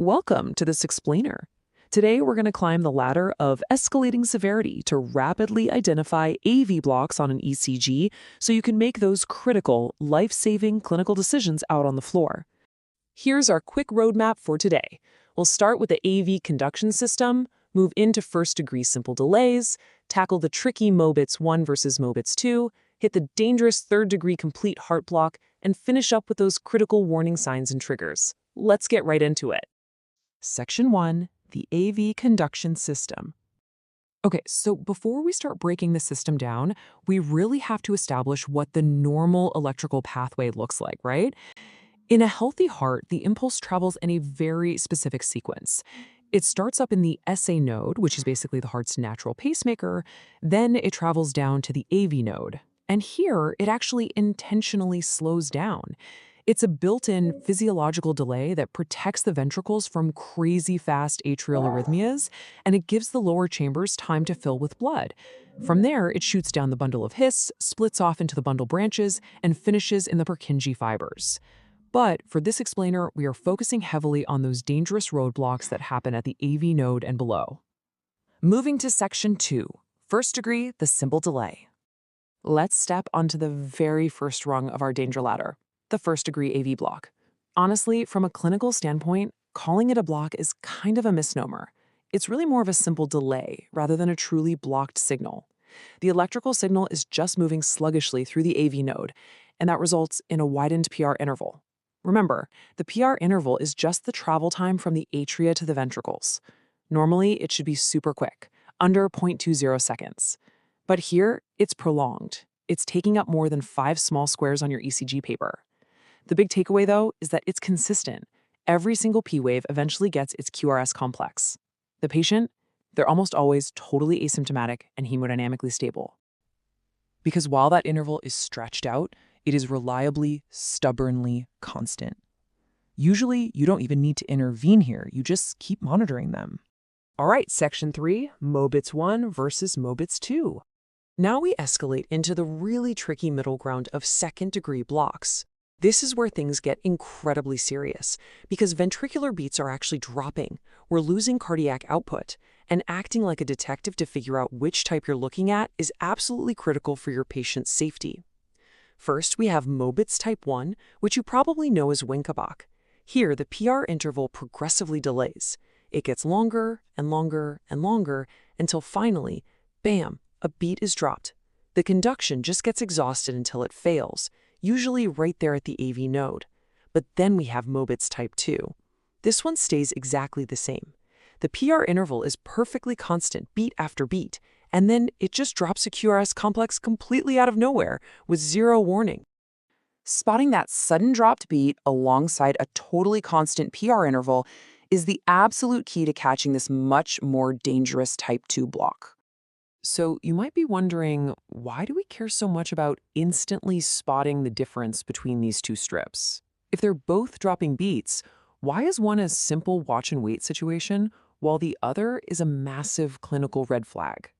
Welcome to this explainer. Today we're going to climb the ladder of escalating severity to rapidly identify AV blocks on an ECG so you can make those critical, life-saving clinical decisions out on the floor. Here's our quick roadmap for today. We'll start with the AV conduction system, move into first-degree simple delays, tackle the tricky Mobitz I versus Mobitz II, hit the dangerous third-degree complete heart block, and finish up with those critical warning signs and triggers. Let's get right into it. Section 1, the AV conduction system. Okay, so before we start breaking the system down, we really have to establish what the normal electrical pathway looks like, right? In a healthy heart, the impulse travels in a very specific sequence. It starts up in the SA node, which is basically the heart's natural pacemaker, then it travels down to the AV node. And here, it actually intentionally slows down. It's a built-in physiological delay that protects the ventricles from crazy fast atrial arrhythmias, and it gives the lower chambers time to fill with blood. From there, it shoots down the bundle of His, splits off into the bundle branches, and finishes in the Purkinje fibers. But for this explainer, we are focusing heavily on those dangerous roadblocks that happen at the AV node and below. Moving to Section 2, first degree, the simple delay. Let's step onto the very first rung of our danger ladder, the first-degree AV block. Honestly, from a clinical standpoint, calling it a block is kind of a misnomer. It's really more of a simple delay rather than a truly blocked signal. The electrical signal is just moving sluggishly through the AV node, and that results in a widened PR interval. Remember, the PR interval is just the travel time from the atria to the ventricles. Normally, it should be super quick, under 0.20 seconds. But here, it's prolonged. It's taking up more than 5 small squares on your ECG paper. The big takeaway, though, is that it's consistent. Every single P wave eventually gets its QRS complex. The patient, they're almost always totally asymptomatic and hemodynamically stable. Because while that interval is stretched out, it is reliably, stubbornly constant. Usually, you don't even need to intervene here. You just keep monitoring them. All right, Section 3, Mobitz I versus Mobitz II. Now we escalate into the really tricky middle ground of second-degree blocks. This is where things get incredibly serious, because ventricular beats are actually dropping. We're losing cardiac output, and acting like a detective to figure out which type you're looking at is absolutely critical for your patient's safety. First, we have Mobitz type 1, which you probably know as Wenckebach. Here, the PR interval progressively delays. It gets longer and longer and longer until finally, bam, a beat is dropped. The conduction just gets exhausted until it fails, usually right there at the AV node. But then we have Mobitz type 2. This one stays exactly the same. The PR interval is perfectly constant beat after beat, and then it just drops a QRS complex completely out of nowhere with zero warning. Spotting that sudden dropped beat alongside a totally constant PR interval is the absolute key to catching this much more dangerous type 2 block. So you might be wondering, why do we care so much about instantly spotting the difference between these two strips? If they're both dropping beats, why is one a simple watch and wait situation while the other is a massive clinical red flag?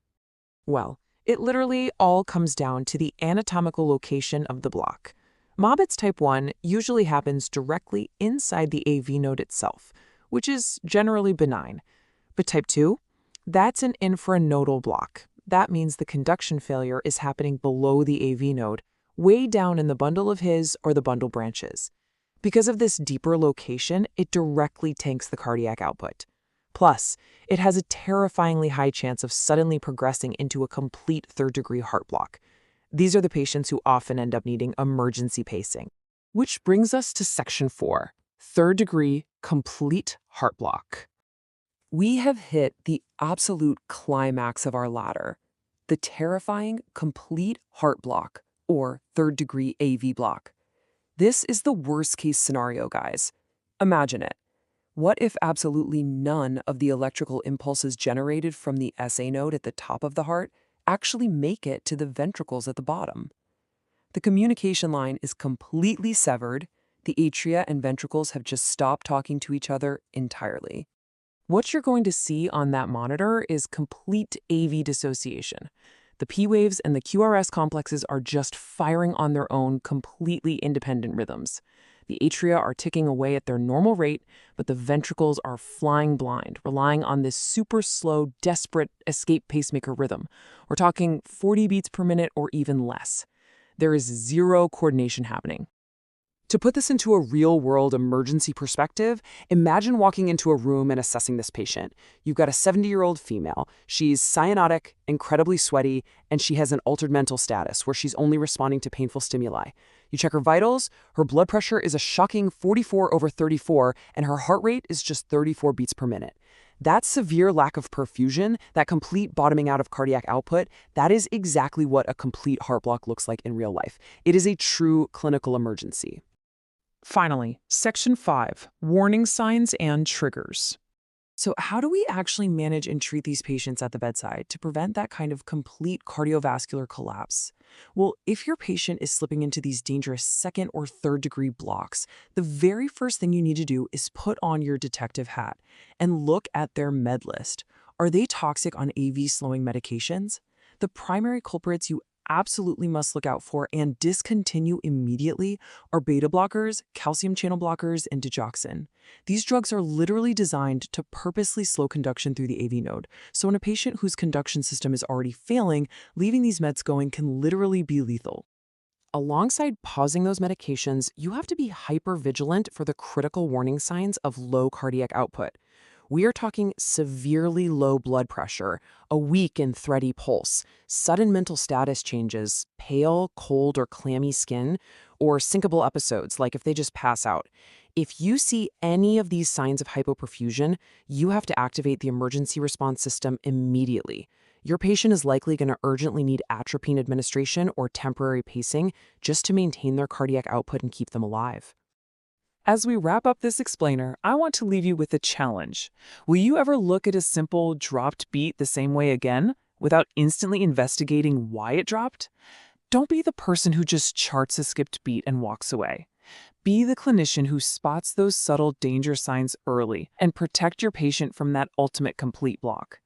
Well, it literally all comes down to the anatomical location of the block. Mobitz type 1 usually happens directly inside the AV node itself, which is generally benign. But type 2? That's an infranodal block. That means the conduction failure is happening below the AV node, way down in the bundle of His or the bundle branches. Because of this deeper location, it directly tanks the cardiac output. Plus, it has a terrifyingly high chance of suddenly progressing into a complete third-degree heart block. These are the patients who often end up needing emergency pacing. Which brings us to Section 4, third-degree complete heart block. We have hit the absolute climax of our ladder, the terrifying complete heart block, or third-degree AV block. This is the worst-case scenario, guys. Imagine it. What if absolutely none of the electrical impulses generated from the SA node at the top of the heart actually make it to the ventricles at the bottom? The communication line is completely severed. The atria and ventricles have just stopped talking to each other entirely. What you're going to see on that monitor is complete AV dissociation. The P waves and the QRS complexes are just firing on their own completely independent rhythms. The atria are ticking away at their normal rate, but the ventricles are flying blind, relying on this super slow, desperate escape pacemaker rhythm. We're talking 40 beats per minute or even less. There is zero coordination happening. To put this into a real-world emergency perspective, imagine walking into a room and assessing this patient. You've got a 70-year-old female. She's cyanotic, incredibly sweaty, and she has an altered mental status where she's only responding to painful stimuli. You check her vitals, her blood pressure is a shocking 44/34, and her heart rate is just 34 beats per minute. That severe lack of perfusion, that complete bottoming out of cardiac output, that is exactly what a complete heart block looks like in real life. It is a true clinical emergency. Finally, Section 5, Warning Signs and Triggers. So how do we actually manage and treat these patients at the bedside to prevent that kind of complete cardiovascular collapse? Well, if your patient is slipping into these dangerous second or third degree blocks, the very first thing you need to do is put on your detective hat and look at their med list. Are they toxic on AV-slowing medications? The primary culprits you absolutely must look out for and discontinue immediately are beta blockers, calcium channel blockers, and digoxin. These drugs are literally designed to purposely slow conduction through the AV node. So in a patient whose conduction system is already failing, leaving these meds going can literally be lethal. Alongside pausing those medications, you have to be hyper-vigilant for the critical warning signs of low cardiac output. We are talking severely low blood pressure, a weak and thready pulse, sudden mental status changes, pale, cold, or clammy skin, or syncopal episodes, like if they just pass out. If you see any of these signs of hypoperfusion, you have to activate the emergency response system immediately. Your patient is likely going to urgently need atropine administration or temporary pacing just to maintain their cardiac output and keep them alive. As we wrap up this explainer, I want to leave you with a challenge. Will you ever look at a simple dropped beat the same way again, without instantly investigating why it dropped? Don't be the person who just charts a skipped beat and walks away. Be the clinician who spots those subtle danger signs early and protect your patient from that ultimate complete block.